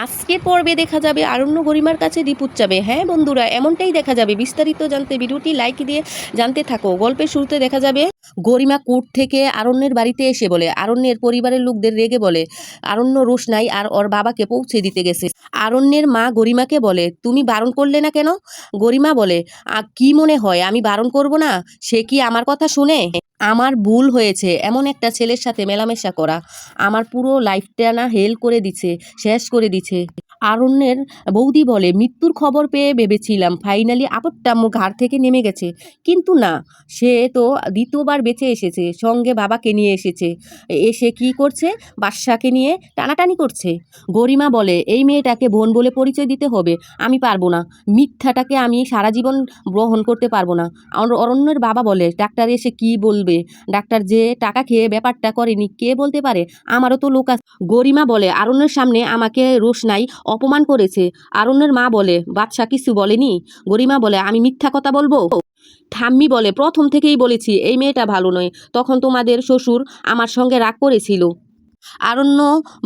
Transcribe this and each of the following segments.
আজকে পর্বে দেখা যাবে আরণ্য গরিমার কাছে রিপুত চাবে। হ্যাঁ বন্ধুরা, এমনটাই দেখা যাবে। বিস্তারিত জানতে ভিডিওটি লাইক দিয়ে জানতে থাকো। গল্পের শুরুতে দেখা যাবে গরিমা কোর্ট থেকে আরণ্যের বাড়িতে এসে বলে আরণ্যের পরিবারের লোকদের রেগে বলে আরণ্য রোশনাই আর ওর বাবাকে পৌঁছে দিতে গেছে। আরণ্যের মা গরিমাকে বলে, তুমি বারণ করলে না কেন? গরিমা বলে, কি মনে হয় আমি বারণ করব না? সে কি আমার কথা শুনে? আমার ভুল হয়েছে এমন একটা ছেলের সাথে মেলামেশা করা। আমার পুরো লাইফটা না হেল করে দিছে, শেষ করে দিছে। আরণ্যের বৌদি বলে, মৃত্যুর খবর পেয়ে ভেবেছিলাম ফাইনালি আপদটা মোর ঘাড় থেকে নেমে গেছে, কিন্তু না, সে তো দ্বিতীয়বার বেঁচে এসেছে, সঙ্গে বাবাকে নিয়ে এসেছে। এসে কি করছে? বাদশাকে নিয়ে টানাটানি করছে। গরিমা বলে, এই মেয়েটাকে বোন বলে পরিচয় দিতে হবে। আমি পারবো না, মিথ্যাটাকে আমি সারা জীবন গ্রহণ করতে পারবো না। অরণ্যের বাবা বলে, ডাক্তার এসে কি বলবে? ডাক্তার যে টাকা খেয়ে ব্যাপারটা করেনি কে বলতে পারে? আমারও তো লোক আছে। গরিমা বলে, আরণ্যের সামনে আমাকে রোশনাই অপমান করেছে। আরণ্যের মা বলে, বাদশা কিছু বলেনি? গরিমা বলে, আমি মিথ্যা কথা বলবো? ঠাম্মি বলে, প্রথম থেকেই বলেছি এই মেয়েটা ভালো নয়। তখন তোমাদের শ্বশুর আমার সঙ্গে রাগ করেছিল। আরণ্য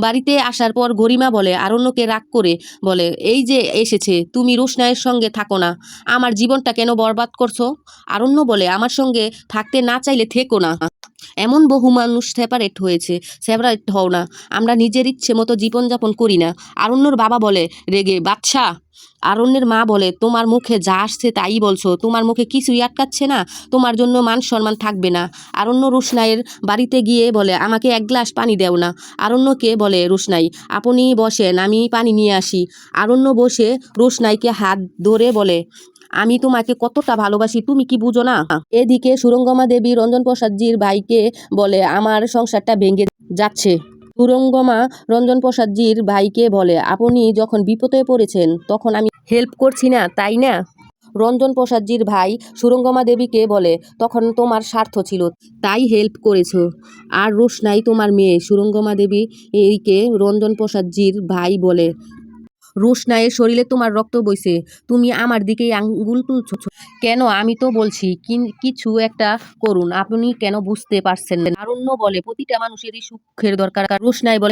বাড়িতে আসার পর গরিমা বলে আরণ্যকে রাগ করে, বলে, এই যে এসেছে, তুমি রোশনাইয়ের সঙ্গে থাকো না, আমার জীবনটা কেন বরবাদ করছো? আরণ্য বলে, আমার সঙ্গে থাকতে না চাইলে থেকো না। এমন বহু মানুষ সেপারেট হও না, আমরা নিজের ইচ্ছে মতো জীবনযাপন করি না। আরণ্যর বাবা বলে রেগে, বাদশা। আরণ্যের মা বলে, তোমার মুখে যা আসছে তাই বলছো, তোমার মুখে কিছুই আটকাচ্ছে না, তোমার জন্য মান সম্মান থাকবে না। আরণ্য রোশনাইয়ের বাড়িতে গিয়ে বলে, আমাকে এক গ্লাস পানি দেও না। আরণ্যকে বলে রোশনাই, আপনি বসেন, আমি পানি নিয়ে আসি। আরণ্য বসে রোশনাইকে হাত ধরে বলে, আমি তোমাকে কতটা ভালোবাসি তুমি কি বুঝো না? এদিকে সুরঙ্গমা দেবী রঞ্জন প্রসাদজির ভাইকে বলে, আমার সংসারটা ভেঙে যাচ্ছে। সুরঙ্গমা রঞ্জন প্রসাদজির ভাইকে বলে, আপনি যখন বিপদে পড়েছেন তখন আমি হেল্প করছি না, তাই না? রঞ্জন প্রসাদজির ভাই সুরঙ্গমা দেবীকে বলে, তখন তোমার স্বার্থ ছিল তাই হেল্প করেছো। আর রোশনাই তোমার মেয়ে। সুরঙ্গমা দেবী এইকে রঞ্জন প্রসাদজির ভাই বলে, রোশনাইয়ের শরীরে তোমার রক্ত বইছে, তুমি আমার দিকেই আঙ্গুল তুলছো কেন? আমি তো বলছি কিছু একটা করুন, আপনি কেন বুঝতে পারছেন না? আরণ্য বলে, প্রতিটা মানুষেরই সুখের দরকার। রোশনাই বলে,